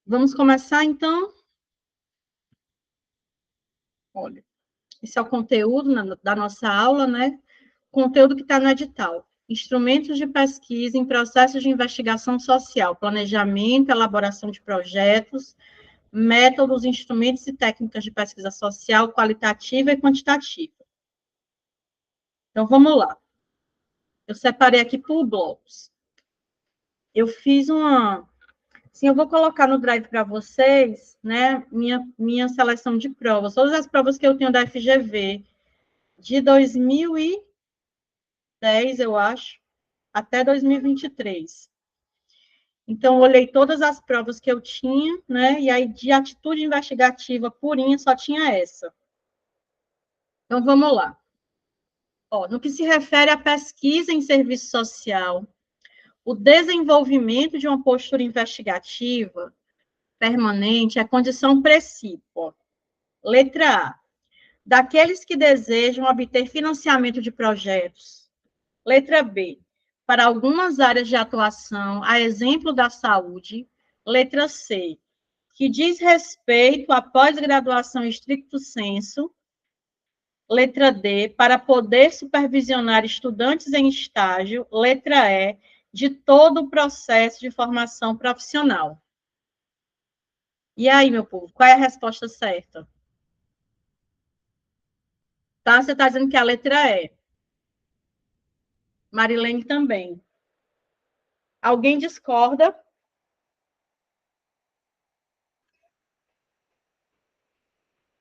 Vamos começar, então? Olha, esse é o conteúdo da nossa aula, né? Conteúdo que está no edital. Instrumentos de pesquisa em processos de investigação social, planejamento, elaboração de projetos, métodos, instrumentos e técnicas de pesquisa social, qualitativa e quantitativa. Então, vamos lá. Eu separei aqui por blocos. Eu fiz uma... Sim, eu vou colocar no Drive para vocês, né, minha seleção de provas. Todas as provas que eu tenho da FGV, de 2010, eu acho, até 2023. Então, eu olhei todas as provas que eu tinha, né, e aí de atitude investigativa purinha só tinha essa. Então, vamos lá. Ó, no que se refere à pesquisa em serviço social, o desenvolvimento de uma postura investigativa permanente é condição precípua. Letra A. Daqueles que desejam obter financiamento de projetos. Letra B. Para algumas áreas de atuação, a exemplo da saúde. Letra C. Que diz respeito à pós-graduação stricto sensu. Letra D, para poder supervisionar estudantes em estágio. Letra E, de todo o processo de formação profissional. E aí, meu povo, qual é a resposta certa? Tá? Você está dizendo que a letra E. Marilene também. Alguém discorda?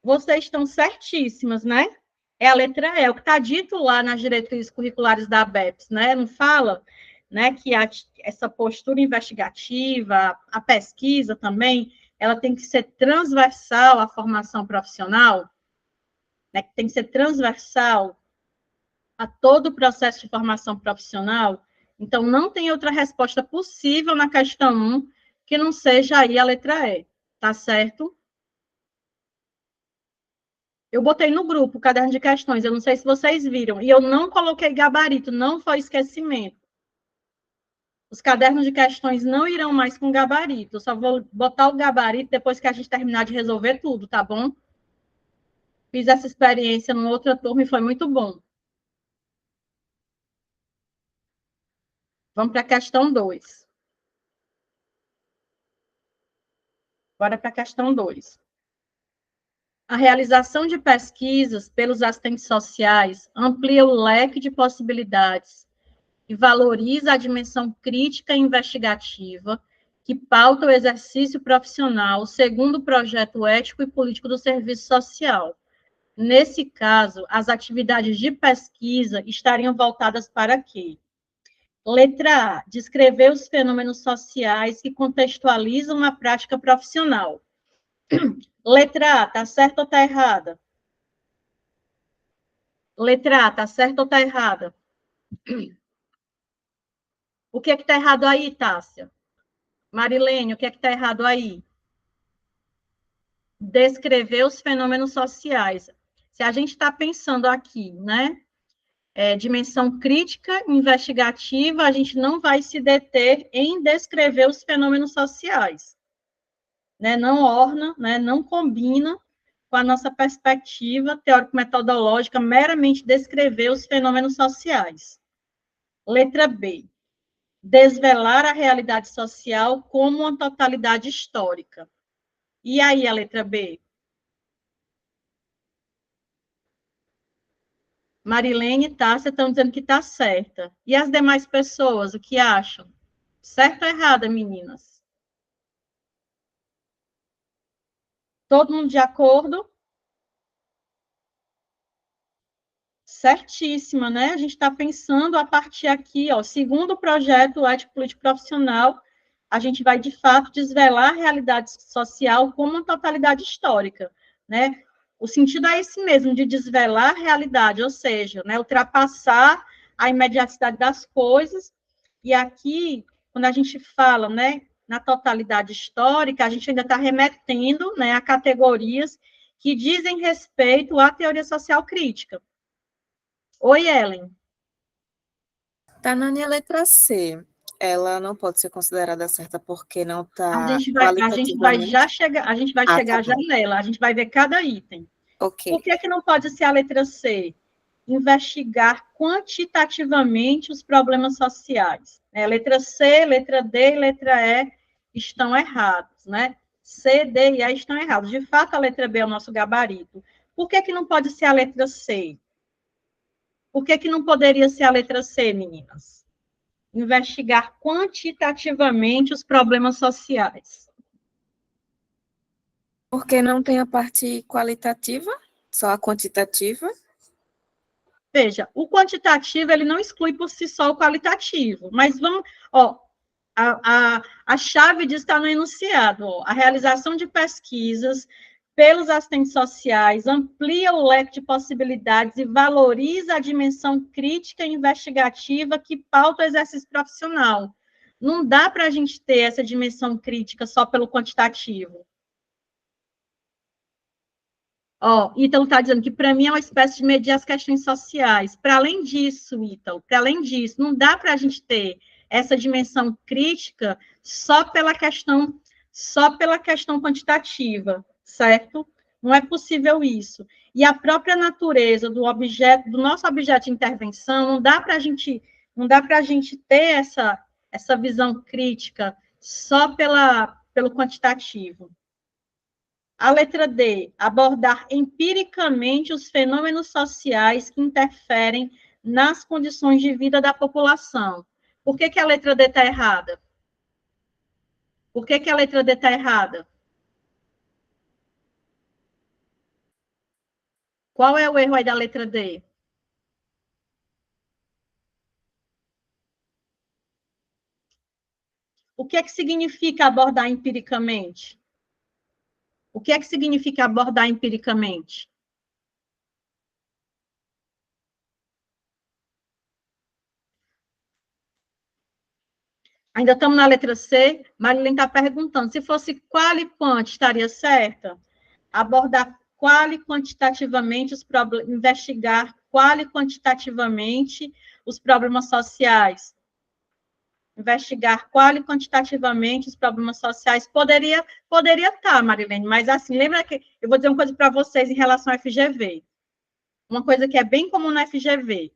Vocês estão certíssimas, né? É a letra E, o que está dito lá nas diretrizes curriculares da ABEPS, né? Não fala, né, que essa postura investigativa, a pesquisa também, ela tem que ser transversal à formação profissional, né? Que tem que ser transversal a todo o processo de formação profissional. Então, não tem outra resposta possível na questão 1 que não seja aí a letra E, tá certo? Eu botei no grupo o caderno de questões, eu não sei se vocês viram, e eu não coloquei gabarito, não foi esquecimento. Os cadernos de questões não irão mais com gabarito, eu só vou botar o gabarito depois que a gente terminar de resolver tudo, tá bom? Fiz essa experiência numa outra turma e foi muito bom. Vamos para a questão 2. Bora para a questão 2. A realização de pesquisas pelos assistentes sociais amplia o leque de possibilidades e valoriza a dimensão crítica e investigativa que pauta o exercício profissional segundo o projeto ético e político do serviço social. Nesse caso, as atividades de pesquisa estariam voltadas para quê? Letra A, descrever os fenômenos sociais que contextualizam a prática profissional. Letra A, tá certo ou tá errada? Letra A, tá certo ou tá errada? O que é que tá errado aí, Tássia? Marilene, o que é que tá errado aí? Descrever os fenômenos sociais. Se a gente está pensando aqui, né, dimensão crítica, investigativa, a gente não vai se deter em descrever os fenômenos sociais, né, não orna, né, não combina com a nossa perspectiva teórico-metodológica, meramente descrever os fenômenos sociais. Letra B, desvelar a realidade social como uma totalidade histórica. E aí, a letra B? Marilene e Tássia estão dizendo que está certa. E as demais pessoas, o que acham? Certa ou errada, meninas? Todo mundo de acordo? Certíssima, né? A gente está pensando a partir aqui, ó, segundo o projeto Ético Político Profissional, a gente vai, de fato, desvelar a realidade social como uma totalidade histórica, né? O sentido é esse mesmo, de desvelar a realidade, ou seja, né, ultrapassar a imediaticidade das coisas. E aqui, quando a gente fala, né, na totalidade histórica, a gente ainda está remetendo, né, a categorias que dizem respeito à teoria social crítica. Oi, Ellen. Está na minha letra C. ela não pode ser considerada certa porque não A está gente vai já qualitativamente. chegar, a gente vai Tá chegar já bom. nela, a gente vai ver cada item. Ok. Por que não pode ser a letra C? Investigar quantitativamente os problemas sociais. Letra C, letra D e letra E estão errados, né? C, D e E estão errados. De fato, a letra B é o nosso gabarito. Por que não pode ser a letra C? Por que não poderia ser a letra C, meninas? Investigar quantitativamente os problemas sociais. Porque não tem a parte qualitativa, só a quantitativa. Veja, o quantitativo, ele não exclui por si só o qualitativo, mas vamos, ó, a chave disso está no enunciado, ó, a realização de pesquisas pelos assistentes sociais amplia o leque de possibilidades e valoriza a dimensão crítica e investigativa que pauta o exercício profissional. Não dá para a gente ter essa dimensão crítica só pelo quantitativo. Ó, Ítalo está dizendo que para mim é uma espécie de medir as questões sociais. Para além disso, Ítalo, para além disso, não dá para a gente ter essa dimensão crítica só pela questão quantitativa, certo? Não é possível isso. E a própria natureza do objeto, do nosso objeto de intervenção, não dá para a gente ter essa visão crítica só pelo quantitativo. A letra D, abordar empiricamente os fenômenos sociais que interferem nas condições de vida da população. Por que a letra D está errada? Por que a letra D está errada? Qual é o erro aí da letra D? O que significa abordar empiricamente? O que significa abordar empiricamente? Ainda estamos na letra C. Marilene está perguntando, se fosse qual e quant, estaria certa? Abordar qual e quantitativamente os problemas, investigar qual e quantitativamente os problemas sociais. Investigar qual e quantitativamente os problemas sociais. Poderia estar, Marilene, mas assim, lembra que eu vou dizer uma coisa para vocês em relação ao FGV. Uma coisa que é bem comum no FGV,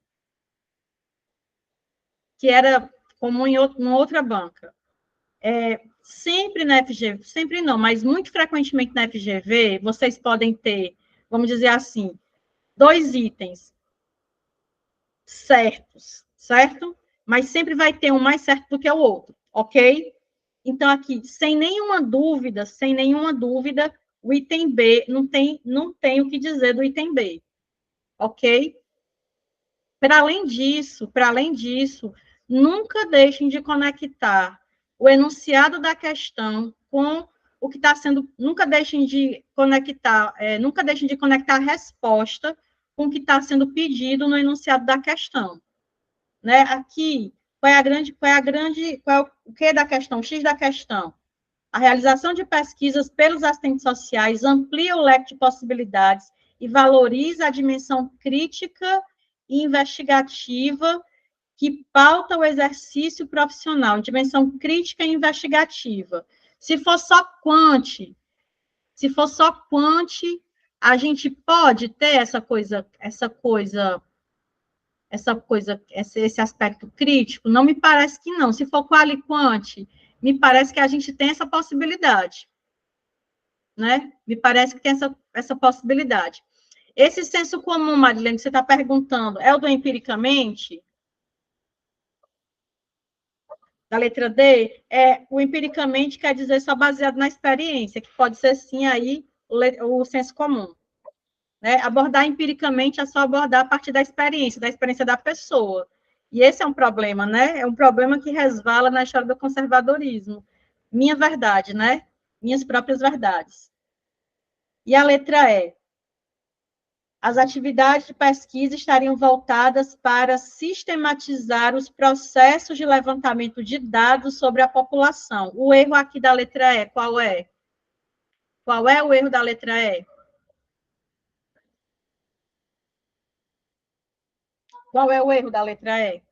que era comum em uma outra banca. Sempre na FGV, sempre não, mas muito frequentemente na FGV, vocês podem ter, vamos dizer assim, 2 itens certos, certo? Mas sempre vai ter um mais certo do que o outro, ok? Então, aqui, sem nenhuma dúvida, o item B não tem o que dizer do item B, ok? Para além disso, nunca deixem de conectar o enunciado da questão com o que está sendo, nunca deixem de conectar a resposta com o que está sendo pedido no enunciado da questão, né? Aqui, qual é o que da questão, o X da questão? A realização de pesquisas pelos assistentes sociais amplia o leque de possibilidades e valoriza a dimensão crítica e investigativa que pauta o exercício profissional, dimensão crítica e investigativa. Se for só se for só quant, a gente pode ter esse aspecto crítico? Não me parece que não. Se for qual e quant, me parece que a gente tem essa possibilidade, né? Me parece que tem essa possibilidade. Esse senso comum, Marilene, que você está perguntando, é o do empiricamente? Da letra D? O empiricamente quer dizer só baseado na experiência, que pode ser, sim, aí o senso comum. Né? Abordar empiricamente é só abordar a partir da experiência da pessoa. E esse é um problema, né? É um problema que resvala na história do conservadorismo. Minha verdade, né? Minhas próprias verdades. E a letra E. As atividades de pesquisa estariam voltadas para sistematizar os processos de levantamento de dados sobre a população. O erro aqui da letra E, qual é? Qual é o erro da letra E? Qual é o erro da letra E?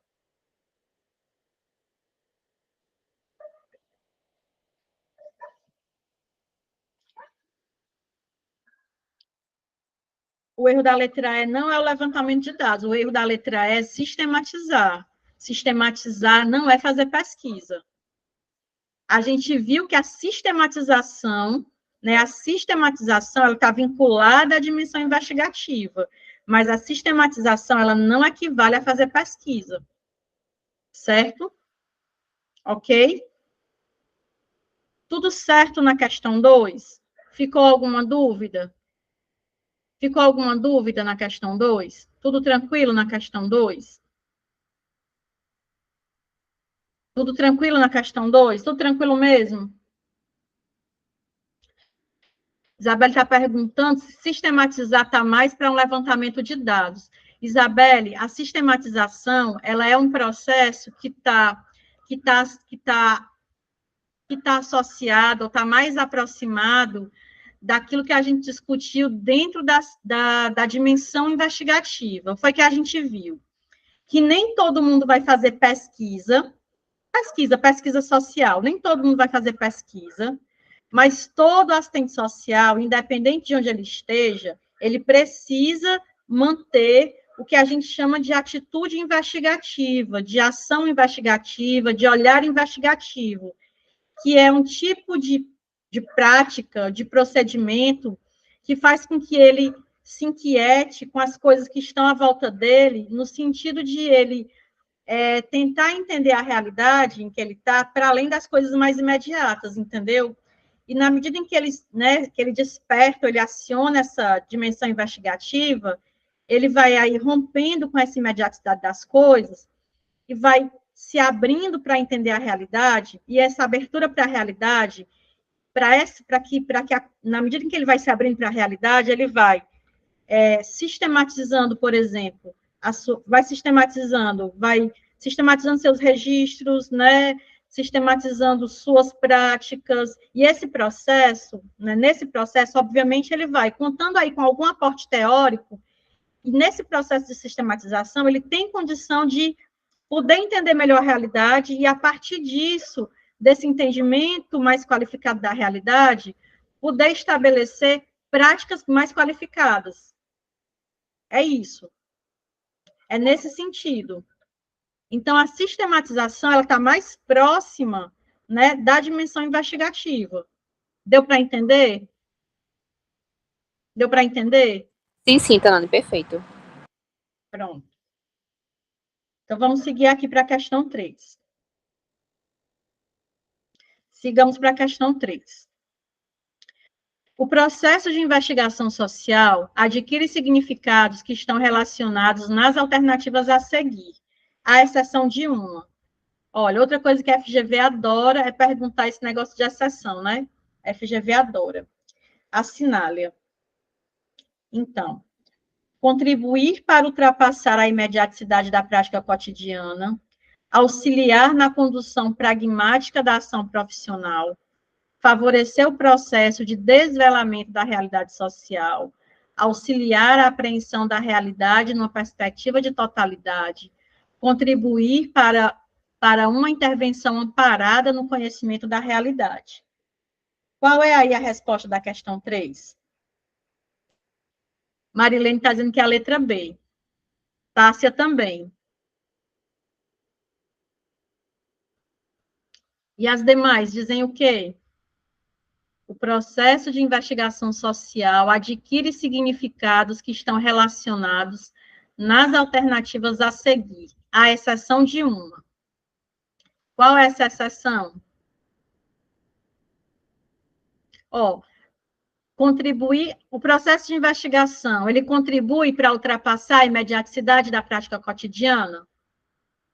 O erro da letra E não é o levantamento de dados, o erro da letra E é sistematizar. Sistematizar não é fazer pesquisa. A gente viu que a sistematização, né, ela está vinculada à dimensão investigativa, mas a sistematização, ela não equivale a fazer pesquisa. Certo? Ok? Tudo certo na questão 2? Ficou alguma dúvida? Ficou alguma dúvida na questão 2? Tudo tranquilo na questão 2? Tudo tranquilo na questão 2? Tudo tranquilo mesmo? Isabelle está perguntando se sistematizar está mais para um levantamento de dados. Isabelle, a sistematização, ela é um processo que está associado, ou está mais aproximado daquilo que a gente discutiu dentro da dimensão investigativa. Foi que a gente viu que nem todo mundo vai fazer pesquisa social, nem todo mundo vai fazer pesquisa, mas todo assistente social, independente de onde ele esteja, ele precisa manter o que a gente chama de atitude investigativa, de ação investigativa, de olhar investigativo, que é um tipo de prática, de procedimento, que faz com que ele se inquiete com as coisas que estão à volta dele, no sentido de ele tentar entender a realidade em que ele está, para além das coisas mais imediatas, entendeu? E na medida em que ele desperta, ele aciona essa dimensão investigativa, ele vai aí rompendo com essa imediatidade das coisas e vai se abrindo para entender a realidade, e essa abertura para a realidade, na medida em que ele vai se abrindo para a realidade, ele vai sistematizando, por exemplo, vai sistematizando seus registros, né, sistematizando suas práticas, e esse processo, né, nesse processo, obviamente, ele vai contando aí com algum aporte teórico, e nesse processo de sistematização, ele tem condição de poder entender melhor a realidade e, a partir disso, desse entendimento mais qualificado da realidade, poder estabelecer práticas mais qualificadas. É isso. É nesse sentido. Então, a sistematização ela está mais próxima, né, da dimensão investigativa. Deu para entender? Deu para entender? Sim, Tanane, perfeito. Pronto. Então, vamos seguir aqui para a questão 3. Sigamos para a questão 3. O processo de investigação social adquire significados que estão relacionados nas alternativas a seguir, à exceção de uma. Olha, outra coisa que a FGV adora é perguntar esse negócio de exceção, né? A FGV adora. Assinale-a. Então, contribuir para ultrapassar a imediaticidade da prática cotidiana, auxiliar na condução pragmática da ação profissional, favorecer o processo de desvelamento da realidade social, auxiliar a apreensão da realidade numa perspectiva de totalidade, contribuir para uma intervenção amparada no conhecimento da realidade. Qual é aí a resposta da questão 3? Marilene está dizendo que é a letra B. Tássia também. E as demais dizem o quê? O processo de investigação social adquire significados que estão relacionados nas alternativas a seguir, à exceção de uma. Qual é essa exceção? O processo de investigação, ele contribui para ultrapassar a imediaticidade da prática cotidiana?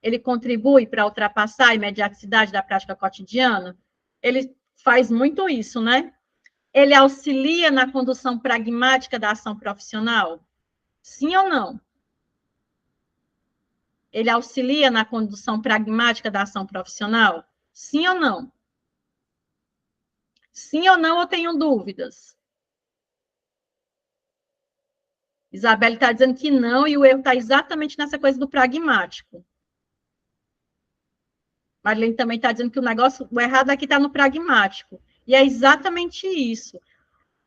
Ele contribui para ultrapassar a imediaticidade da prática cotidiana? Ele faz muito isso, né? Ele auxilia na condução pragmática da ação profissional? Sim ou não? Ele auxilia na condução pragmática da ação profissional? Sim ou não? Sim ou não, eu tenho dúvidas? Isabelle está dizendo que não, e o erro está exatamente nessa coisa do pragmático. Marlene também está dizendo que o errado aqui está no pragmático. E é exatamente isso.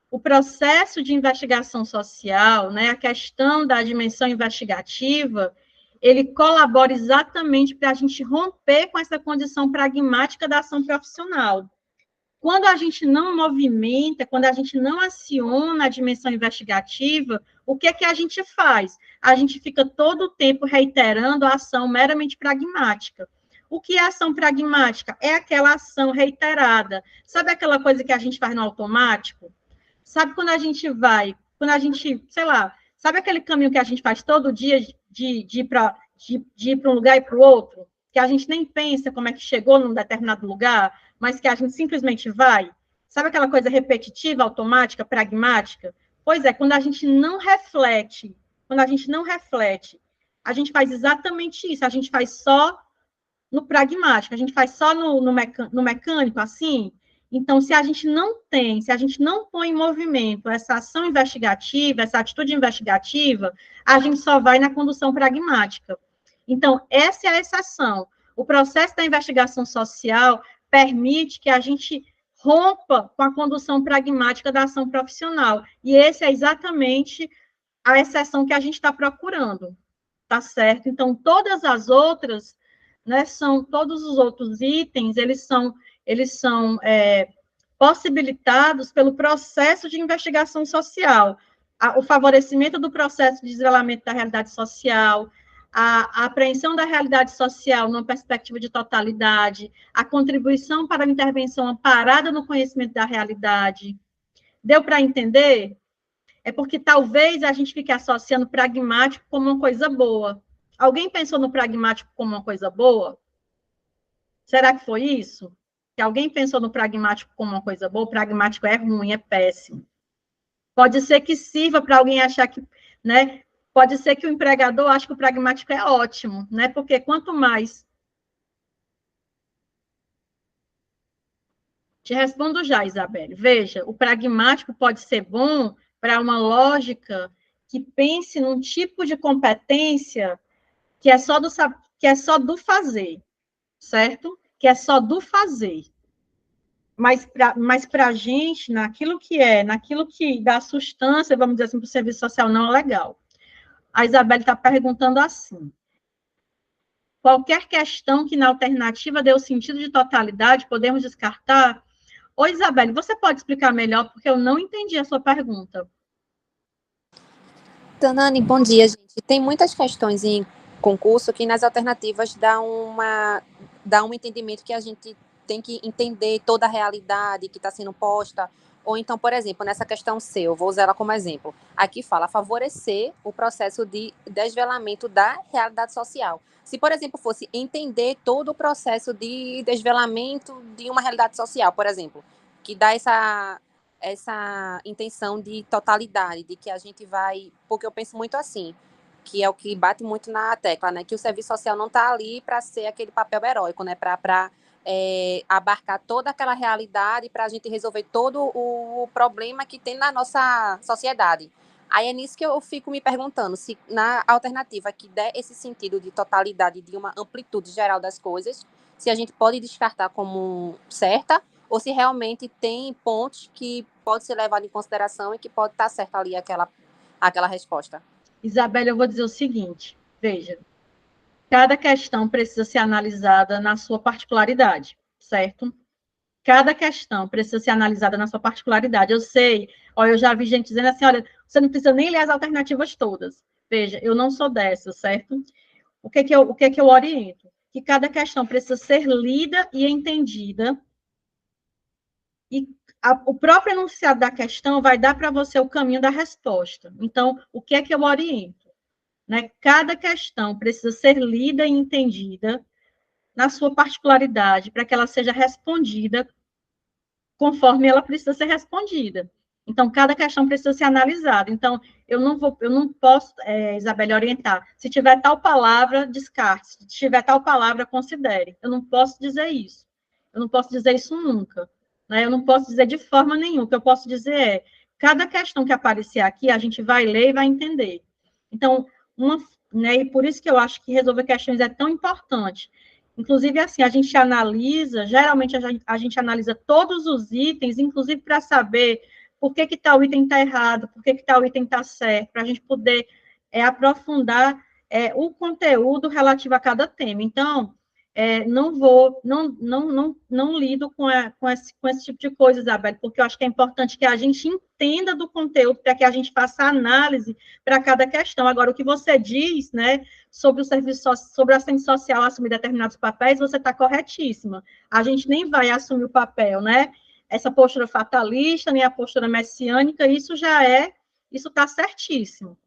o processo de investigação social, né, a questão da dimensão investigativa, ele colabora exatamente para a gente romper com essa condição pragmática da ação profissional. Quando a gente não movimenta, quando a gente não aciona a dimensão investigativa, o que é que a gente faz? A gente fica todo o tempo reiterando a ação meramente pragmática. O que é ação pragmática? É aquela ação reiterada. Sabe aquela coisa que a gente faz no automático? Sabe quando a gente vai, quando a gente, sei lá, sabe aquele caminho que a gente faz todo dia de ir para um lugar e para o outro? Que a gente nem pensa como é que chegou num determinado lugar, mas que a gente simplesmente vai? Sabe aquela coisa repetitiva, automática, pragmática? Pois é, quando a gente não reflete, a gente faz exatamente isso, a gente faz só no pragmático, a gente faz só no mecânico, assim. Então, se a gente não põe em movimento essa ação investigativa, essa atitude investigativa, a gente só vai na condução pragmática. Então, essa é a exceção. O processo da investigação social permite que a gente rompa com a condução pragmática da ação profissional. E essa é exatamente a exceção que a gente está procurando, tá certo? Então, todas as outras, né, todos os outros itens, eles são possibilitados pelo processo de investigação social, o favorecimento do processo de desvelamento da realidade social, a apreensão da realidade social numa perspectiva de totalidade, a contribuição para a intervenção amparada no conhecimento da realidade. Deu para entender? É porque talvez a gente fique associando pragmático como uma coisa boa. Alguém pensou no pragmático como uma coisa boa? Será que foi isso? Que alguém pensou no pragmático como uma coisa boa? O pragmático é ruim, é péssimo. Pode ser que sirva para alguém achar que, né? Pode ser que o empregador ache que o pragmático é ótimo, né? Porque quanto mais... Te respondo já, Isabelle. Veja, o pragmático pode ser bom para uma lógica que pense num tipo de competência que é só do fazer, certo? Que é só do fazer. Mas para a gente, naquilo que dá sustância, vamos dizer assim, para o serviço social não é legal. A Isabelle está perguntando assim: qualquer questão que na alternativa dê o sentido de totalidade, podemos descartar? Ô, Isabelle, você pode explicar melhor, porque eu não entendi a sua pergunta. Tanani, bom dia, gente. Tem muitas questões em concurso que nas alternativas dá um entendimento que a gente tem que entender toda a realidade que está sendo posta. Ou então, por exemplo, nessa questão C, eu vou usar ela como exemplo. Aqui fala favorecer o processo de desvelamento da realidade social. Se, por exemplo, fosse entender todo o processo de desvelamento de uma realidade social, por exemplo, que dá essa intenção de totalidade, de que a gente vai... Porque eu penso muito assim, que é o que bate muito na tecla, né? Que o serviço social não está ali para ser aquele papel heróico, né? Para abarcar toda aquela realidade, para a gente resolver todo o problema que tem na nossa sociedade. Aí é nisso que eu fico me perguntando, se na alternativa que der esse sentido de totalidade, de uma amplitude geral das coisas, se a gente pode descartar como certa, ou se realmente tem pontos que pode ser levado em consideração e que pode estar certa ali aquela resposta. Isabelle, eu vou dizer o seguinte, veja, cada questão precisa ser analisada na sua particularidade, certo? Cada questão precisa ser analisada na sua particularidade. Eu sei, eu já vi gente dizendo assim, olha, você não precisa nem ler as alternativas todas. Veja, eu não sou dessa, certo? O que que eu oriento? Que cada questão precisa ser lida e entendida, e o próprio enunciado da questão vai dar para você o caminho da resposta. Então, o que é que eu oriento? Né? Cada questão precisa ser lida e entendida na sua particularidade, para que ela seja respondida conforme ela precisa ser respondida. Então, cada questão precisa ser analisada. Então, eu não posso, Isabelle, orientar. Se tiver tal palavra, descarte. Se tiver tal palavra, considere. Eu não posso dizer isso. Eu não posso dizer isso nunca. Né? Eu não posso dizer de forma nenhuma. O que eu posso dizer é, cada questão que aparecer aqui, a gente vai ler e vai entender. Então, né, e por isso que eu acho que resolver questões é tão importante. Inclusive, assim, a gente analisa, geralmente a gente analisa todos os itens, inclusive para saber por que tal item está errado, por que tal item está certo, para a gente poder aprofundar o conteúdo relativo a cada tema. Então, não lido com esse tipo de coisa, Isabel, porque eu acho que é importante que a gente entenda do conteúdo para que a gente faça análise para cada questão. Agora, o que você diz, né, sobre o serviço, sobre a assistente social assumir determinados papéis, você está corretíssima. A gente nem vai assumir o papel, né? Essa postura fatalista, nem a postura messiânica, isso está certíssimo.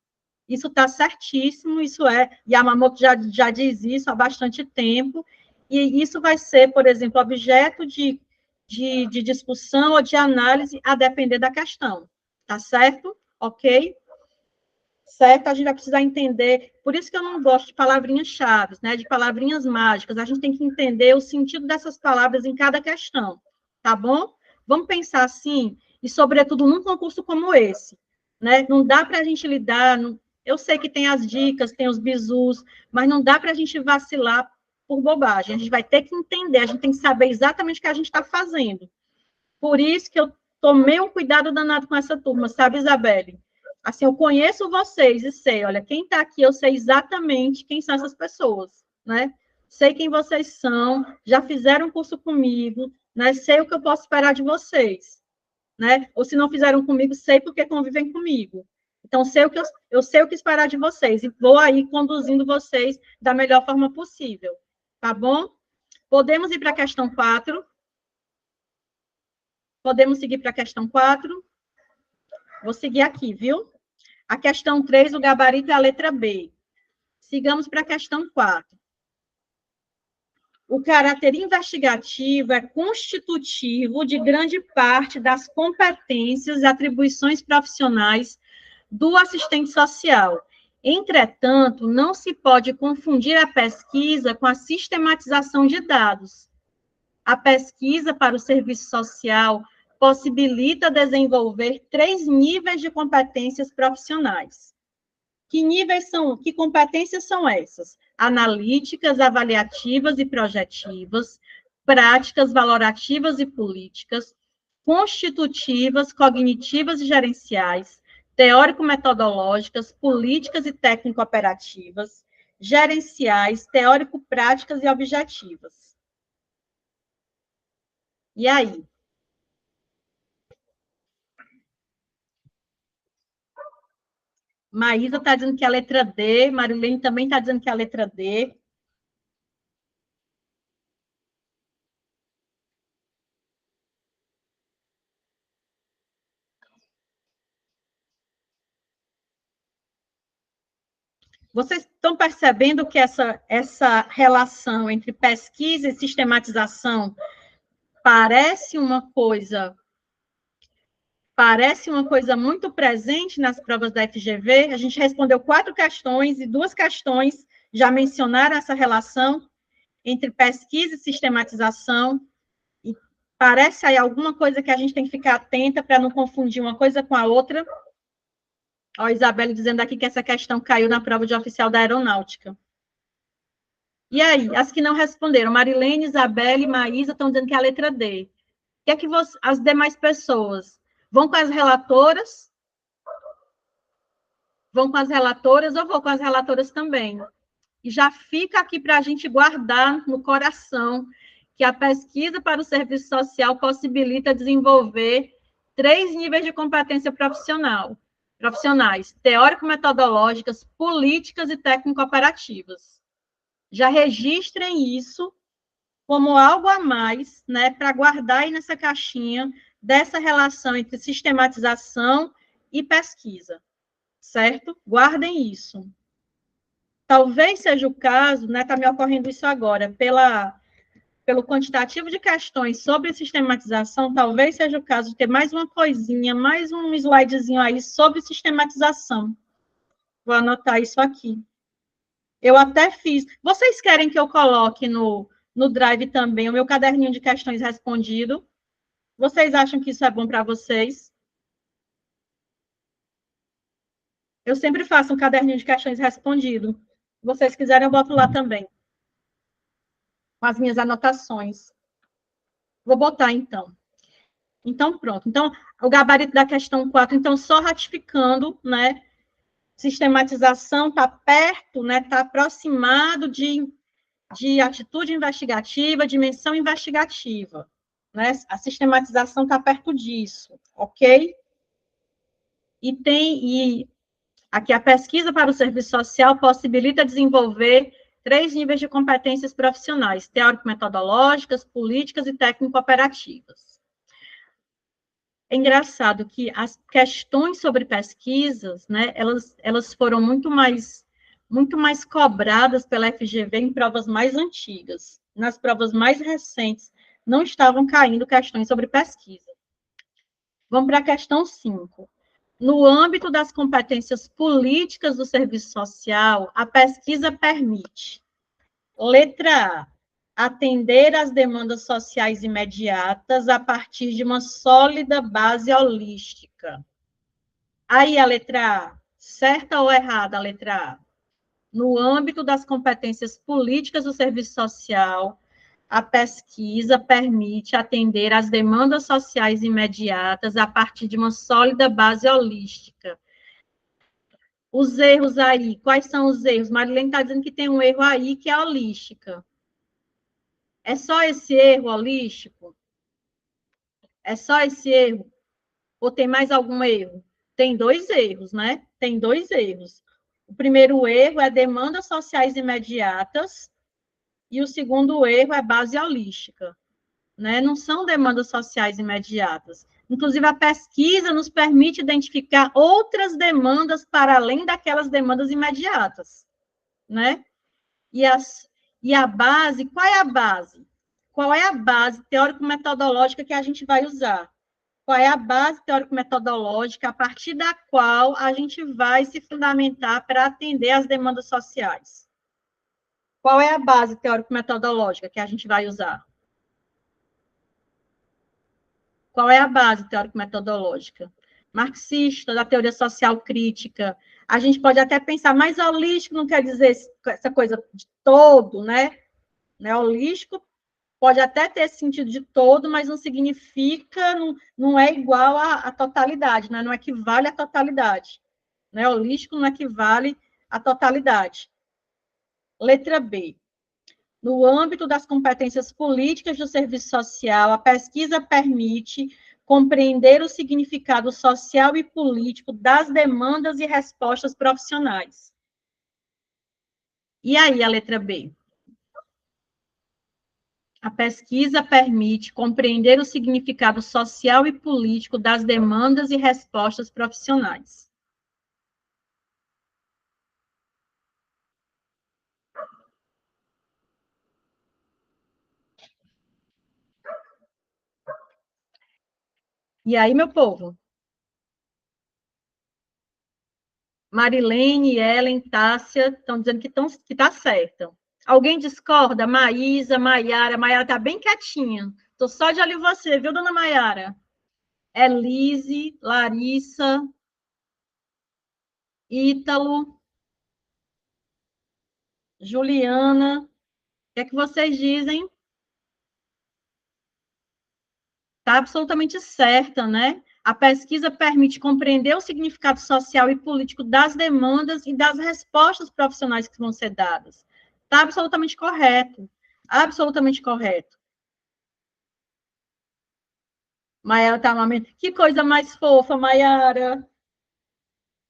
Isso está certíssimo, Yamamoto já diz isso há bastante tempo, e isso vai ser, por exemplo, objeto de discussão ou de análise a depender da questão, tá certo? Ok? Certo? A gente vai precisar entender, por isso que eu não gosto de palavrinhas-chave, né, de palavrinhas mágicas, a gente tem que entender o sentido dessas palavras em cada questão, tá bom? Vamos pensar assim, e sobretudo num concurso como esse, né, não dá para a gente lidar, eu sei que tem as dicas, tem os bizus, mas não dá para a gente vacilar por bobagem, a gente vai ter que entender, a gente tem que saber exatamente o que a gente está fazendo. Por isso que eu tomei um cuidado danado com essa turma, sabe, Isabelle? Assim, eu conheço vocês e sei, olha, quem está aqui, eu sei exatamente quem são essas pessoas, né? Sei quem vocês são, já fizeram um curso comigo, né? Sei o que eu posso esperar de vocês, né? Ou se não fizeram comigo, sei porque convivem comigo. Então, eu sei o que esperar de vocês e vou aí conduzindo vocês da melhor forma possível, tá bom? Podemos ir para a questão 4. Podemos seguir para a questão 4? Vou seguir aqui, viu? A questão 3, o gabarito é a letra B. Sigamos para a questão 4. O caráter investigativo é constitutivo de grande parte das competências e atribuições profissionais do assistente social. Entretanto, não se pode confundir a pesquisa com a sistematização de dados. A pesquisa para o serviço social possibilita desenvolver 3 níveis de competências profissionais. Que competências são essas? Analíticas, avaliativas e projetivas, práticas, valorativas e políticas, constitutivas, cognitivas e gerenciais, teórico-metodológicas, políticas e técnico-operativas, gerenciais, teórico-práticas e objetivas. E aí? Maísa está dizendo que é a letra D, Marilene também está dizendo que é a letra D. Vocês estão percebendo que essa relação entre pesquisa e sistematização parece uma coisa muito presente nas provas da FGV? A gente respondeu 4 questões e 2 questões já mencionaram essa relação entre pesquisa e sistematização. E parece aí alguma coisa que a gente tem que ficar atenta para não confundir uma coisa com a outra. Ó, a Isabelle dizendo aqui que essa questão caiu na prova de oficial da aeronáutica. E aí, as que não responderam, Marilene, Isabelle e Maísa estão dizendo que é a letra D. O que é que as demais pessoas vão com as relatoras? Vão com as relatoras ou vou com as relatoras também? E já fica aqui para a gente guardar no coração que a pesquisa para o serviço social possibilita desenvolver 3 níveis de competência profissionais, teórico-metodológicas, políticas e técnico-operativas. Já registrem isso como algo a mais, né, para guardar aí nessa caixinha dessa relação entre sistematização e pesquisa, certo? Guardem isso. Talvez seja o caso, né, está me ocorrendo isso agora, pelo quantitativo de questões sobre sistematização, talvez seja o caso de ter mais uma coisinha, mais um slidezinho aí sobre sistematização. Vou anotar isso aqui. Eu até fiz. Vocês querem que eu coloque no Drive também o meu caderninho de questões respondido? Vocês acham que isso é bom para vocês? Eu sempre faço um caderninho de questões respondido. Se vocês quiserem, eu boto lá também. Com as minhas anotações. Vou botar, então. Então, pronto. Então, o gabarito da questão 4, então, só ratificando, né? Sistematização está perto, né? Está aproximado de atitude investigativa, dimensão investigativa, né? A sistematização está perto disso, ok? E aqui a pesquisa para o serviço social possibilita desenvolver 3 níveis de competências profissionais: teórico-metodológicas, políticas e técnico-operativas. É engraçado que as questões sobre pesquisas, né, elas foram muito mais cobradas pela FGV em provas mais antigas. Nas provas mais recentes, não estavam caindo questões sobre pesquisa. Vamos para a questão 5. No âmbito das competências políticas do serviço social, a pesquisa permite: letra A, atender às demandas sociais imediatas a partir de uma sólida base holística. Aí a letra A, certa ou errada a letra A? No âmbito das competências políticas do serviço social, a pesquisa permite atender às demandas sociais imediatas a partir de uma sólida base holística. Os erros aí, quais são os erros? Marilene está dizendo que tem um erro aí, que é a holística. É só esse erro holístico? É só esse erro? Ou tem mais algum erro? Tem 2 erros, né? Tem 2 erros. O primeiro erro é demandas sociais imediatas, e o segundo erro é base holística, né? Não são demandas sociais imediatas. Inclusive, a pesquisa nos permite identificar outras demandas para além daquelas demandas imediatas, né? E a base, qual é a base? Qual é a base teórico-metodológica que a gente vai usar? Qual é a base teórico-metodológica a partir da qual a gente vai se fundamentar para atender às demandas sociais? Qual é a base teórico-metodológica que a gente vai usar? Qual é a base teórico-metodológica? Marxista, da teoria social crítica. A gente pode até pensar, mas holístico não quer dizer essa coisa de todo, né? Holístico pode até ter sentido de todo, mas não significa, não é igual à totalidade, né? Não equivale à totalidade. Né? Holístico não equivale à totalidade. Letra B. No âmbito das competências políticas do serviço social, a pesquisa permite compreender o significado social e político das demandas e respostas profissionais. E aí, a letra B? A pesquisa permite compreender o significado social e político das demandas e respostas profissionais. E aí, meu povo? Marilene, Ellen, Tássia estão dizendo que está certa. Alguém discorda? Maísa, Maiara. Maiara está bem quietinha. Estou só de olho em você, viu, dona Maiara? Elise, Larissa, Ítalo, Juliana. O que é que vocês dizem? Está absolutamente certa, né? A pesquisa permite compreender o significado social e político das demandas e das respostas profissionais que vão ser dadas. Está absolutamente correto. Absolutamente correto. Maiara está amando. Que coisa mais fofa, Maiara.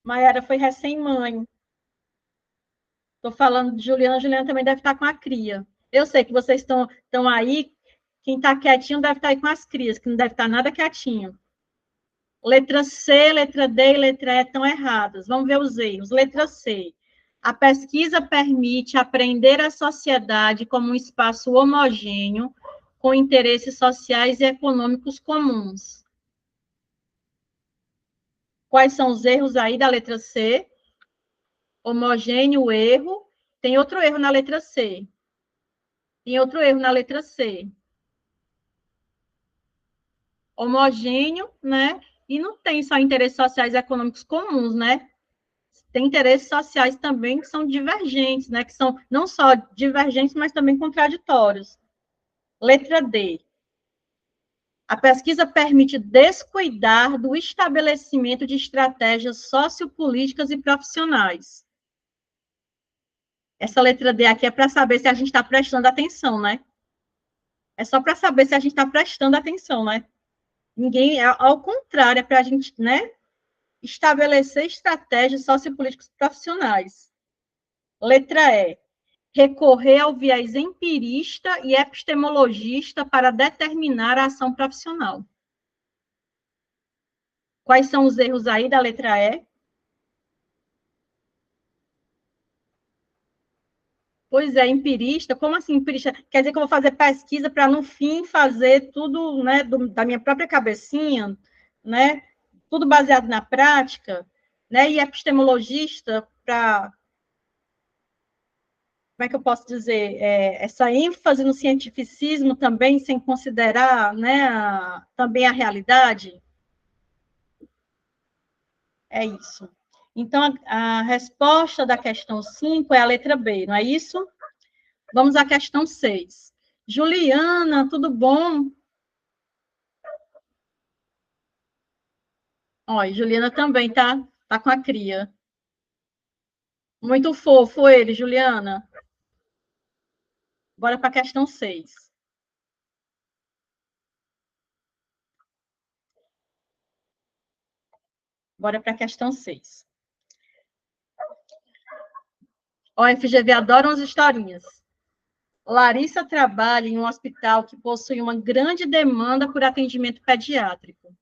Maiara foi recém-mãe. Estou falando de Juliana. Juliana também deve estar com a cria. Eu sei que vocês estão aí. Quem está quietinho deve estar aí com as crias, que não deve estar nada quietinho. Letra C, letra D e letra E estão erradas. Vamos ver os erros. Letra C. A pesquisa permite aprender a sociedade como um espaço homogêneo, com interesses sociais e econômicos comuns. Quais são os erros aí da letra C? Homogêneo, erro. Tem outro erro na letra C. Tem outro erro na letra C. Homogêneo, né? E não tem só interesses sociais e econômicos comuns, né? Tem interesses sociais também que são divergentes, né? Que são não só divergentes, mas também contraditórios. Letra D. A pesquisa permite descuidar do estabelecimento de estratégias sociopolíticas e profissionais. Essa letra D aqui é para saber se a gente está prestando atenção, né? É só para saber se a gente está prestando atenção, né? Ninguém, ao contrário, é para a gente, né, estabelecer estratégias sociopolíticas e profissionais. Letra E. Recorrer ao viés empirista e epistemologista para determinar a ação profissional. Quais são os erros aí da letra E? Pois é, empirista. Como assim empirista? Quer dizer que eu vou fazer pesquisa para, no fim, fazer tudo, né, da minha própria cabecinha, né? Tudo baseado na prática, né? E epistemologista para... Como é que eu posso dizer? Essa ênfase no cientificismo também, sem considerar, né, também a realidade. É isso. Então, a resposta da questão 5 é a letra B, não é isso? Vamos à questão 6. Juliana, tudo bom? Olha, Juliana também tá com a cria. Muito fofo ele, Juliana. Bora para a questão 6. Bora para a questão 6. O FGV adoram as historinhas. Larissa trabalha em um hospital que possui uma grande demanda por atendimento pediátrico.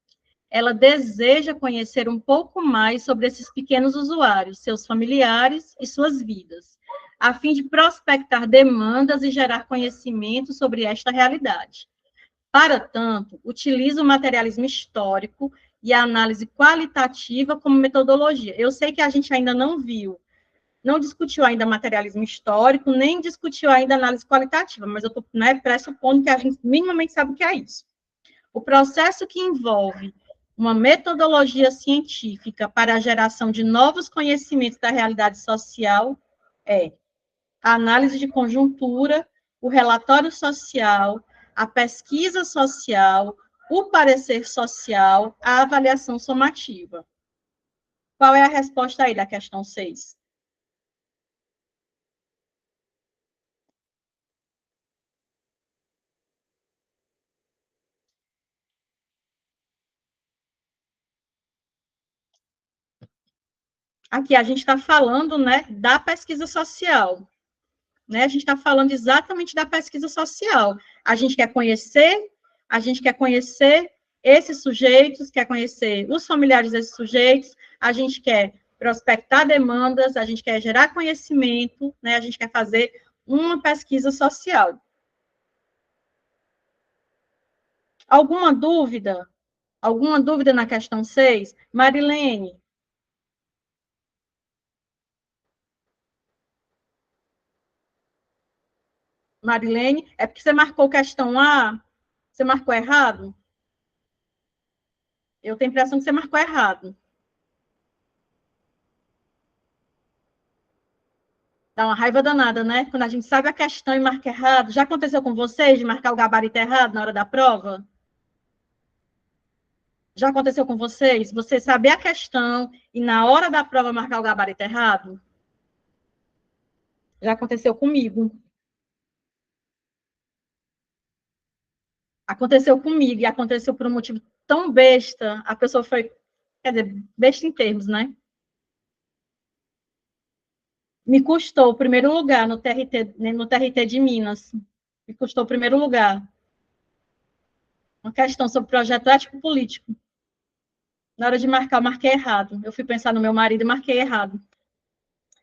Ela deseja conhecer um pouco mais sobre esses pequenos usuários, seus familiares e suas vidas, a fim de prospectar demandas e gerar conhecimento sobre esta realidade. Para tanto, utiliza o materialismo histórico e a análise qualitativa como metodologia. Eu sei que a gente ainda não discutiu ainda materialismo histórico, nem discutiu ainda análise qualitativa, mas eu estou, né, pressupondo que a gente minimamente sabe o que é isso. O processo que envolve uma metodologia científica para a geração de novos conhecimentos da realidade social é a análise de conjuntura, o relatório social, a pesquisa social, o parecer social, a avaliação somativa. Qual é a resposta aí da questão 6? Aqui a gente está falando, né, da pesquisa social, né? A gente está falando exatamente da pesquisa social. A gente quer conhecer esses sujeitos, quer conhecer os familiares desses sujeitos, a gente quer prospectar demandas, a gente quer gerar conhecimento, né? A gente quer fazer uma pesquisa social. Alguma dúvida? Alguma dúvida na questão 6? Marilene? Marilene, é porque você marcou questão A, você marcou errado? Eu tenho a impressão que você marcou errado. Dá uma raiva danada, né? Quando a gente sabe a questão e marca errado. Já aconteceu com vocês de marcar o gabarito errado na hora da prova? Já aconteceu com vocês? Você saber a questão e na hora da prova marcar o gabarito errado? Já aconteceu comigo. Aconteceu comigo e aconteceu por um motivo tão besta. A pessoa foi, quer dizer, besta em termos, né? Me custou o primeiro lugar no TRT de Minas. Me custou o primeiro lugar. Uma questão sobre projeto ético-político. Na hora de marcar, eu marquei errado. Eu fui pensar no meu marido e marquei errado.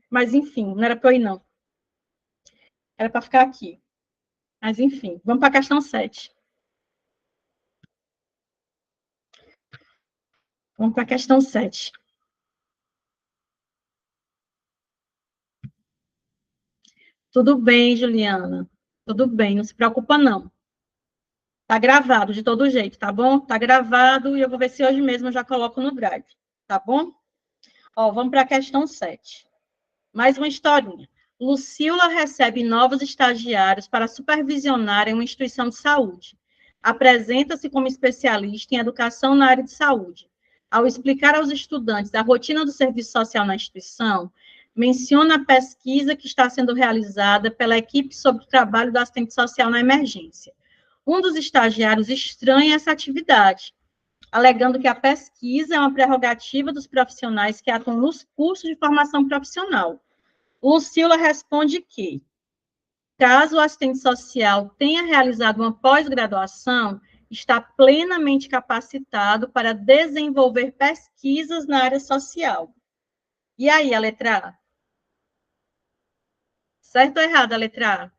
Mas, enfim, não era para eu ir, não. Era para ficar aqui. Mas, enfim, vamos para a questão 7. Vamos para a questão 7. Tudo bem, Juliana. Tudo bem, não se preocupa, não. Tá gravado de todo jeito, tá bom? Tá gravado e eu vou ver se hoje mesmo eu já coloco no Drive, tá bom? Ó, vamos para a questão 7. Mais uma historinha. Lucila recebe novos estagiários para supervisionar em uma instituição de saúde. apresenta-se como especialista em educação na área de saúde. Ao explicar aos estudantes a rotina do serviço social na instituição, menciona a pesquisa que está sendo realizada pela equipe sobre o trabalho do assistente social na emergência. Um dos estagiários estranha essa atividade, alegando que a pesquisa é uma prerrogativa dos profissionais que atuam nos cursos de formação profissional. Lucila responde que, caso o assistente social tenha realizado uma pós-graduação, está plenamente capacitado para desenvolver pesquisas na área social. E aí, a letra A? Certo ou errado a letra A?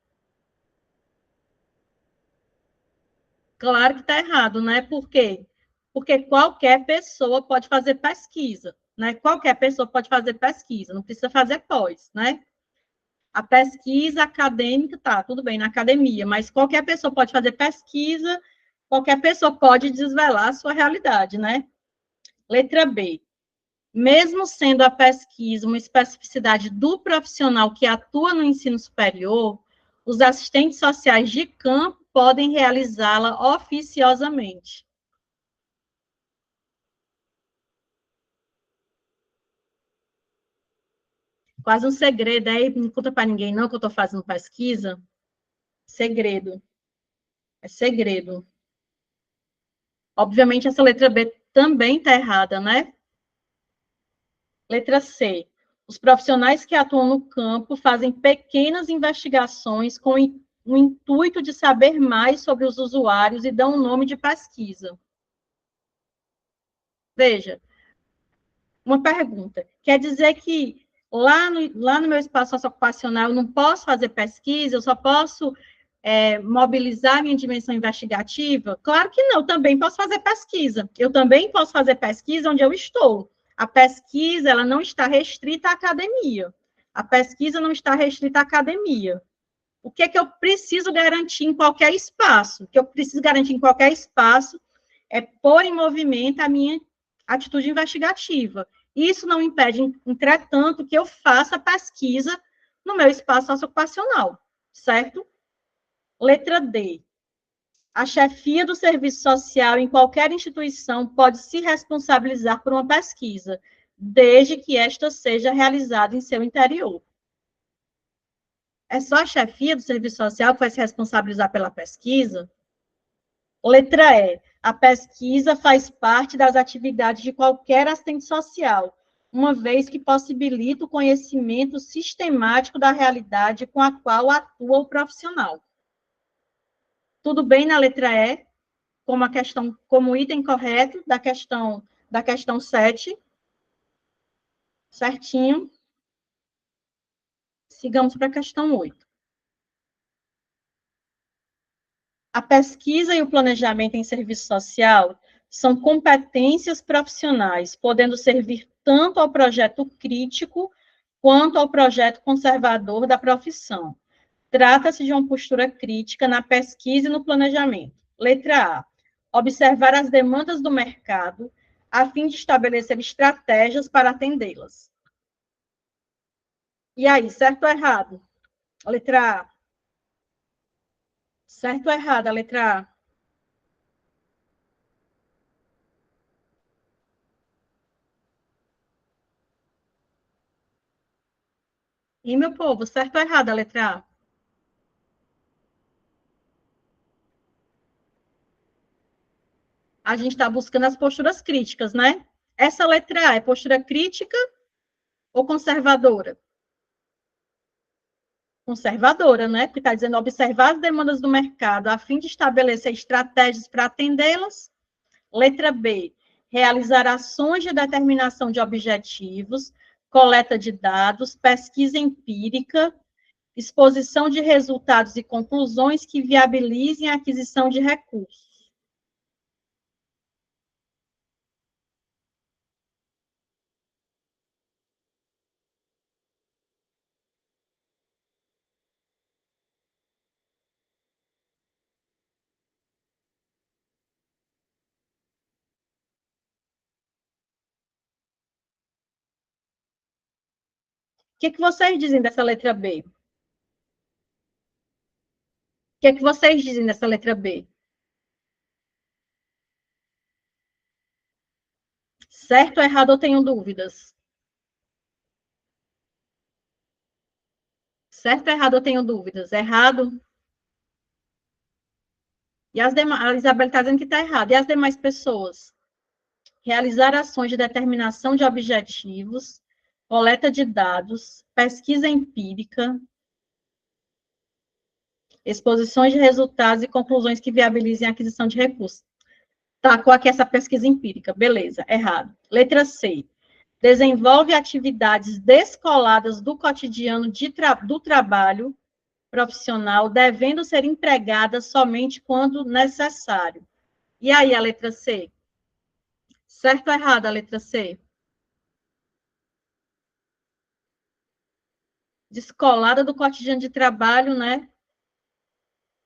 Claro que está errado, né? Por quê? Porque qualquer pessoa pode fazer pesquisa, né? Qualquer pessoa pode fazer pesquisa, não precisa fazer pós, né? A pesquisa acadêmica, tá, tudo bem, na academia, mas qualquer pessoa pode fazer pesquisa, qualquer pessoa pode desvelar a sua realidade, né? Letra B. Mesmo sendo a pesquisa uma especificidade do profissional que atua no ensino superior, os assistentes sociais de campo podem realizá-la oficiosamente. Quase um segredo, aí não conta para ninguém não que eu estou fazendo pesquisa. Segredo. É segredo. Obviamente, essa letra B também está errada, né? Letra C. Os profissionais que atuam no campo fazem pequenas investigações com o intuito de saber mais sobre os usuários e dão um nome de pesquisa. Veja, uma pergunta. Quer dizer que lá no meu espaço socioocupacional eu não posso fazer pesquisa, eu só posso mobilizar minha dimensão investigativa? Claro que não, também posso fazer pesquisa. Eu também posso fazer pesquisa onde eu estou. A pesquisa, ela não está restrita à academia. A pesquisa não está restrita à academia. O que é que eu preciso garantir em qualquer espaço? O que eu preciso garantir em qualquer espaço é pôr em movimento a minha atitude investigativa. Isso não impede, entretanto, que eu faça pesquisa no meu espaço socioocupacional, certo? Letra D. A chefia do serviço social em qualquer instituição pode se responsabilizar por uma pesquisa, desde que esta seja realizada em seu interior. É só a chefia do serviço social que vai se responsabilizar pela pesquisa? Letra E. A pesquisa faz parte das atividades de qualquer assistente social, uma vez que possibilita o conhecimento sistemático da realidade com a qual atua o profissional. Tudo bem na letra E, como item correto da questão 7. Certinho. Sigamos para a questão 8. A pesquisa e o planejamento em serviço social são competências profissionais, podendo servir tanto ao projeto crítico quanto ao projeto conservador da profissão. Trata-se de uma postura crítica na pesquisa e no planejamento. Letra A. Observar as demandas do mercado, a fim de estabelecer estratégias para atendê-las. E aí, certo ou errado? A letra A. Certo ou errado a letra A? E, meu povo, certo ou errado a letra A? A gente está buscando as posturas críticas, né? Essa letra A é postura crítica ou conservadora? Conservadora, né? Porque está dizendo observar as demandas do mercado a fim de estabelecer estratégias para atendê-las. Letra B, realizar ações de determinação de objetivos, coleta de dados, pesquisa empírica, exposição de resultados e conclusões que viabilizem a aquisição de recursos. O que vocês dizem dessa letra B? O que vocês dizem dessa letra B? Certo ou errado, eu tenho dúvidas? Certo ou errado, eu tenho dúvidas? Errado? E as demais, a Isabel está dizendo que está errado. E as demais pessoas? Realizar ações de determinação de objetivos, coleta de dados, pesquisa empírica, exposições de resultados e conclusões que viabilizem a aquisição de recursos. Tá, qual aqui é essa pesquisa empírica? Beleza, errado. Letra C. Desenvolve atividades descoladas do cotidiano do trabalho profissional, devendo ser empregadas somente quando necessário. E aí, a letra C? Certo ou errado a letra C? Descolada do cotidiano de trabalho, né?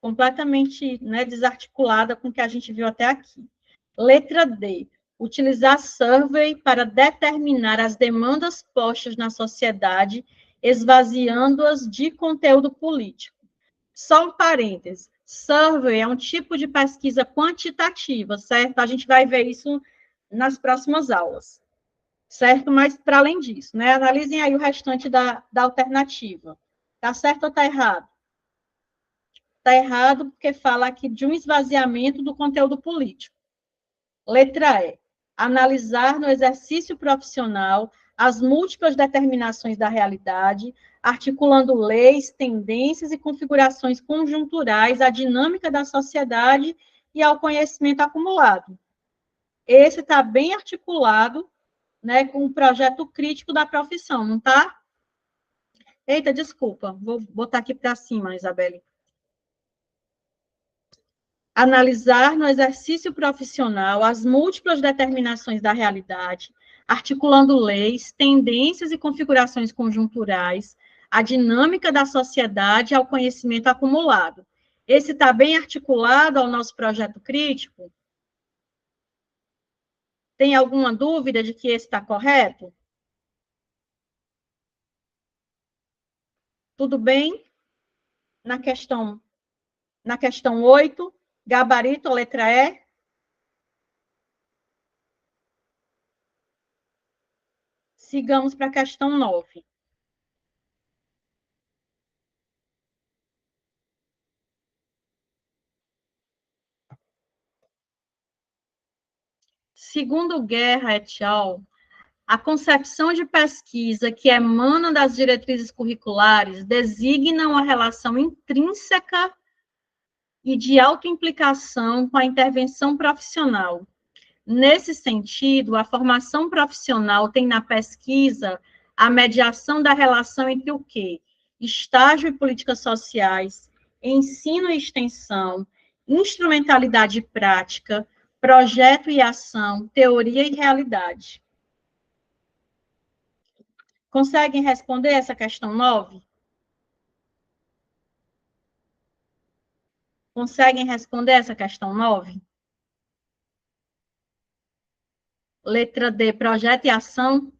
Completamente, né, desarticulada com o que a gente viu até aqui. Letra D. Utilizar survey para determinar as demandas postas na sociedade, esvaziando-as de conteúdo político. Só um parêntese. Survey é um tipo de pesquisa quantitativa, certo? A gente vai ver isso nas próximas aulas, certo? Mas, para além disso, né, analisem aí o restante da alternativa. Tá certo ou está errado? Está errado porque fala aqui de um esvaziamento do conteúdo político. Letra E. Analisar no exercício profissional as múltiplas determinações da realidade, articulando leis, tendências e configurações conjunturais à dinâmica da sociedade e ao conhecimento acumulado. Esse está bem articulado, né, com o projeto crítico da profissão, não está? Eita, desculpa, vou botar aqui para cima, Isabelle. Analisar no exercício profissional as múltiplas determinações da realidade, articulando leis, tendências e configurações conjunturais, a dinâmica da sociedade ao conhecimento acumulado. Esse está bem articulado ao nosso projeto crítico? Tem alguma dúvida de que esse está correto? Tudo bem? Na questão 8, gabarito, letra E. Sigamos para a questão 9. Segundo Guerra et al., a concepção de pesquisa que emana das diretrizes curriculares designa uma relação intrínseca e de autoimplicação com a intervenção profissional. Nesse sentido, a formação profissional tem na pesquisa a mediação da relação entre o quê? Estágio e políticas sociais, ensino e extensão, instrumentalidade prática, projeto e ação, teoria e realidade. Conseguem responder essa questão 9? Conseguem responder essa questão 9? Letra D, projeto e ação.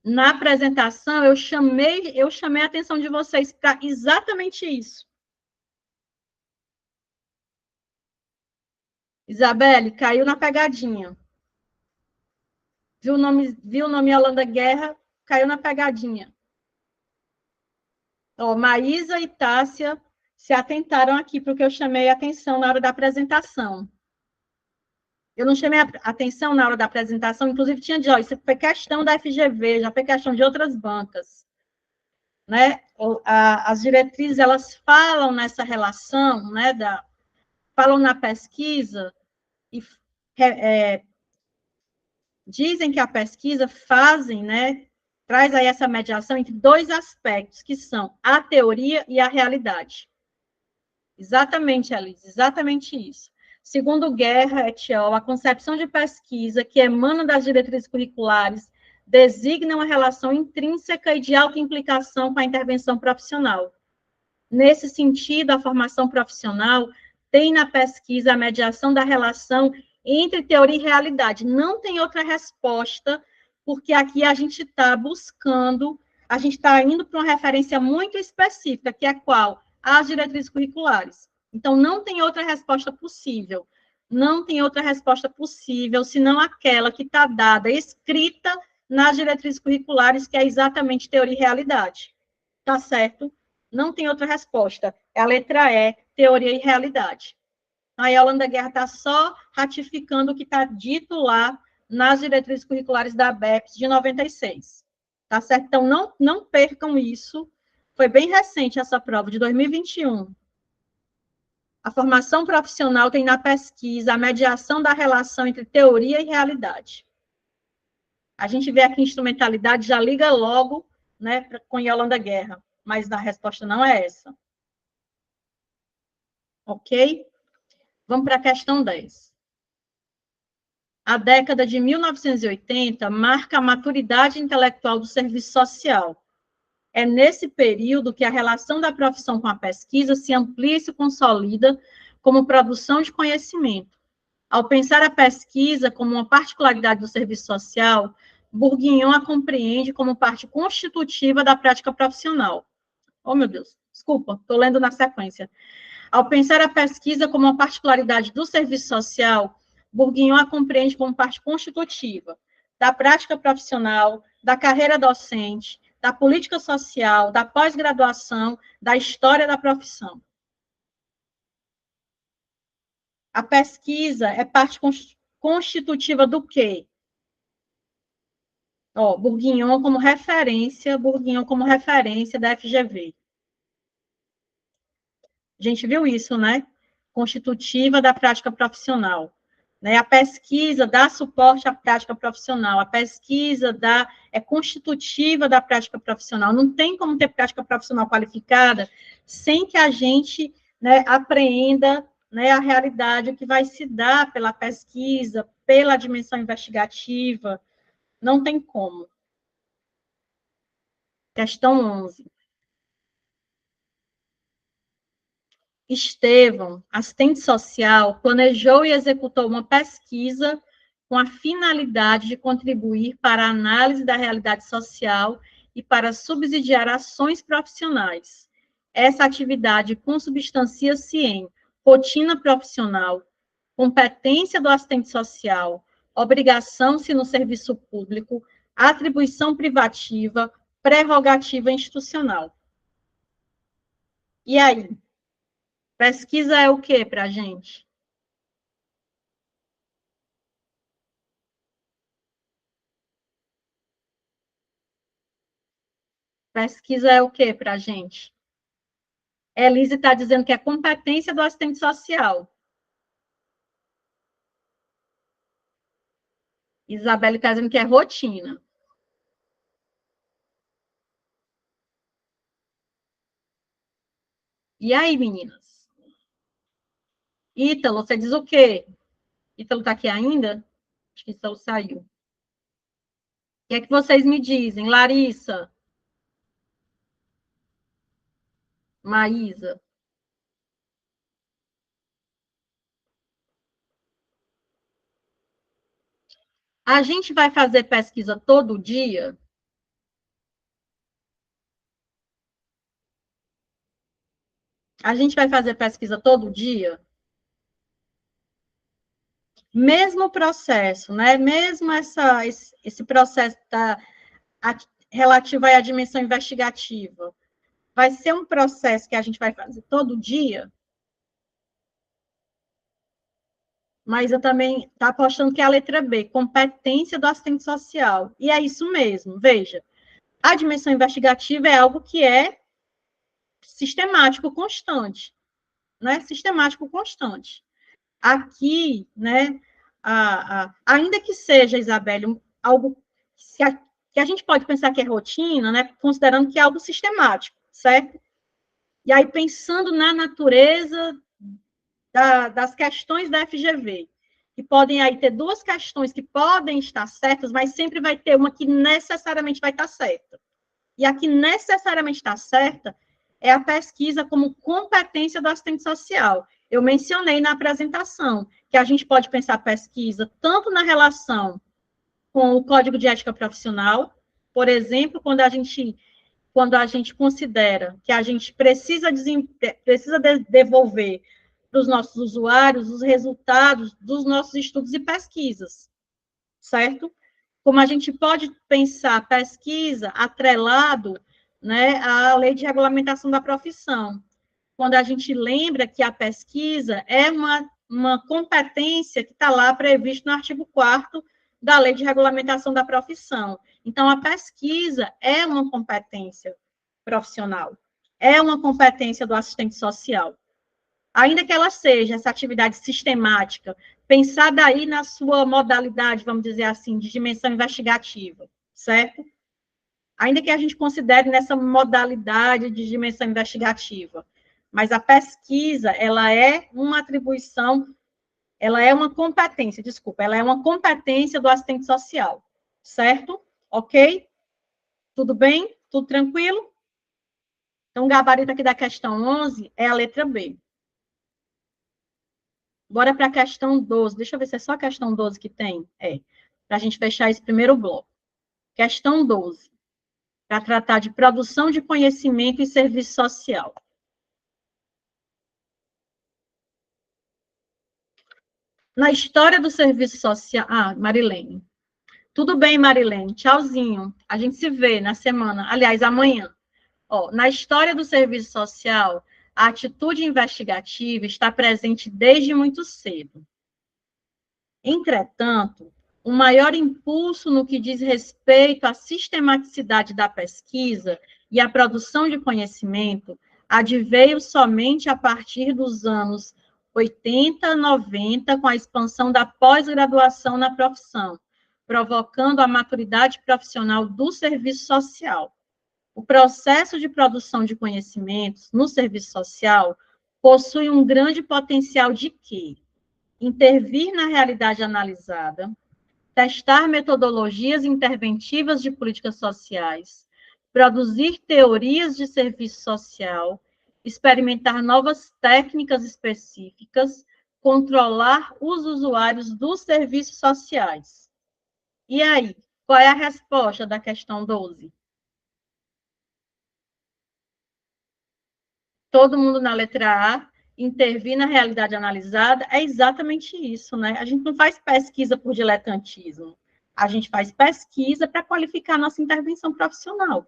Na apresentação, eu chamei a atenção de vocês para exatamente isso. Isabelle, caiu na pegadinha. Viu o nome Yolanda Guerra, caiu na pegadinha. Ó, Maísa e Tássia se atentaram aqui, porque eu chamei a atenção na hora da apresentação. Eu não chamei a atenção na hora da apresentação, inclusive tinha de, ó, isso foi questão da FGV, já foi questão de outras bancas. Né? As diretrizes, elas falam nessa relação, né, falam na pesquisa, e dizem que a pesquisa né, traz aí essa mediação entre dois aspectos, que são a teoria e a realidade. Exatamente, Alice, exatamente isso. Segundo Guerra et al., a concepção de pesquisa que emana das diretrizes curriculares designa uma relação intrínseca e de alta implicação com a intervenção profissional. Nesse sentido, a formação profissional tem na pesquisa a mediação da relação entre teoria e realidade. Não tem outra resposta, porque aqui a gente está buscando, a gente está indo para uma referência muito específica, que é qual? As diretrizes curriculares. Então, não tem outra resposta possível. Não tem outra resposta possível, senão aquela que está dada, escrita nas diretrizes curriculares, que é exatamente teoria e realidade. Tá certo? Não tem outra resposta. A letra E, teoria e realidade. Aí a Holanda Guerra está só ratificando o que está dito lá nas diretrizes curriculares da BEPS de 96. Tá certo? Então, não percam isso. Foi bem recente essa prova, de 2021. A formação profissional tem na pesquisa a mediação da relação entre teoria e realidade. A gente vê aqui instrumentalidade, já liga logo, né, com Yolanda Guerra, mas a resposta não é essa. Ok? Vamos para a questão 10. A década de 1980 marca a maturidade intelectual do serviço social. É nesse período que a relação da profissão com a pesquisa se amplia e se consolida como produção de conhecimento. Ao pensar a pesquisa como uma particularidade do serviço social, Bourguignon a compreende como parte constitutiva da prática profissional. Oh, meu Deus, desculpa, estou lendo na sequência. Ao pensar a pesquisa como uma particularidade do serviço social, Bourguignon a compreende como parte constitutiva da prática profissional, da carreira docente, da política social, da pós-graduação, da história da profissão. A pesquisa é parte constitutiva do quê? Ó, Bourguignon como referência da FGV. A gente viu isso, né? Constitutiva da prática profissional. Né? A pesquisa dá suporte à prática profissional, a pesquisa é constitutiva da prática profissional. Não tem como ter prática profissional qualificada sem que a gente, né, apreenda, né, a realidade, o que vai se dar pela pesquisa, pela dimensão investigativa. Não tem como. Questão 11. Estevão, assistente social, planejou e executou uma pesquisa com a finalidade de contribuir para a análise da realidade social e para subsidiar ações profissionais. Essa atividade consubstancia-se em rotina profissional, competência do assistente social, obrigação-se no serviço público, atribuição privativa, prerrogativa institucional. E aí? Pesquisa é o que para a gente? Pesquisa é o que para a gente? Elise está dizendo que é competência do assistente social. Isabelle está dizendo que é rotina. E aí, meninas? Ítalo, você diz o quê? Ítalo está aqui ainda? Acho que Ítalo saiu. O que é que vocês me dizem? Larissa? Maísa? A gente vai fazer pesquisa todo dia? A gente vai fazer pesquisa todo dia? Mesmo processo, né? Mesmo esse processo relativo à dimensão investigativa, vai ser um processo que a gente vai fazer todo dia? Mas eu também estou apostando que é a letra B, competência do assistente social. E é isso mesmo, veja. A dimensão investigativa é algo que é sistemático, constante. Né? Sistemático, constante. Aqui, né, ainda que seja, Isabelle, algo que a gente pode pensar que é rotina, né, considerando que é algo sistemático, certo? E aí, pensando na natureza das questões da FGV, que podem aí ter duas questões que podem estar certas, mas sempre vai ter uma que necessariamente vai estar certa. E a que necessariamente está certa é a pesquisa como competência do assistente social. Eu mencionei na apresentação que a gente pode pensar a pesquisa tanto na relação com o Código de Ética Profissional, por exemplo, quando a gente considera que a gente precisa devolver para os nossos usuários os resultados dos nossos estudos e pesquisas, certo? Como a gente pode pensar pesquisa atrelado, né, à lei de regulamentação da profissão, quando a gente lembra que a pesquisa é uma competência que está lá previsto no artigo 4º da lei de regulamentação da profissão. Então, a pesquisa é uma competência profissional, é uma competência do assistente social. Ainda que ela seja essa atividade sistemática, pensada aí na sua modalidade, vamos dizer assim, de dimensão investigativa, certo? Ainda que a gente considere nessa modalidade de dimensão investigativa, mas a pesquisa, ela é uma atribuição, ela é uma competência, desculpa, ela é uma competência do assistente social, certo? Ok? Tudo bem? Tudo tranquilo? Então, o gabarito aqui da questão 11 é a letra B. Bora para a questão 12. Deixa eu ver se é só a questão 12 que tem. Para a gente fechar esse primeiro bloco. Questão 12. Para tratar de produção de conhecimento e serviço social. Na história do serviço social... Ah, Marilene. Tudo bem, Marilene. Tchauzinho. A gente se vê na semana. Aliás, amanhã. Na história do serviço social, a atitude investigativa está presente desde muito cedo. Entretanto, o maior impulso no que diz respeito à sistematicidade da pesquisa e à produção de conhecimento adveio somente a partir dos anos 80, 90, com a expansão da pós-graduação na profissão, provocando a maturidade profissional do serviço social. O processo de produção de conhecimentos no serviço social possui um grande potencial de quê? Intervir na realidade analisada, testar metodologias interventivas de políticas sociais, produzir teorias de serviço social, experimentar novas técnicas específicas, controlar os usuários dos serviços sociais. E aí, qual é a resposta da questão 12? Todo mundo na letra A, intervir na realidade analisada, é exatamente isso, né? A gente não faz pesquisa por diletantismo, a gente faz pesquisa para qualificar a nossa intervenção profissional,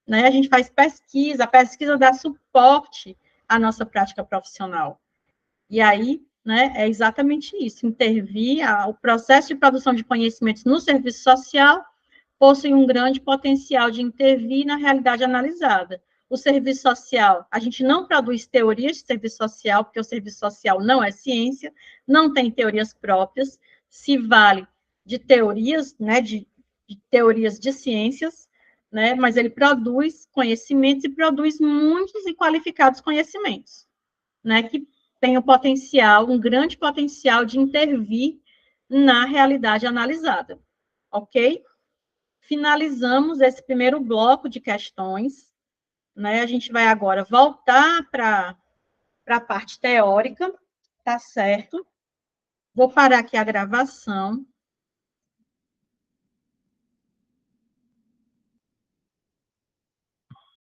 né? A gente faz pesquisa, a pesquisa dá suporte à nossa prática profissional. E aí, né, é exatamente isso, intervir, o processo de produção de conhecimentos no serviço social possui um grande potencial de intervir na realidade analisada. O serviço social, a gente não produz teorias de serviço social, porque o serviço social não é ciência, não tem teorias próprias, se vale de teorias, né, de teorias de ciências, né, mas ele produz conhecimentos e produz muitos e qualificados conhecimentos, né, que tem o potencial, um grande potencial de intervir na realidade analisada, ok? Finalizamos esse primeiro bloco de questões, né? A gente vai agora voltar para a parte teórica, tá certo? Vou parar aqui a gravação.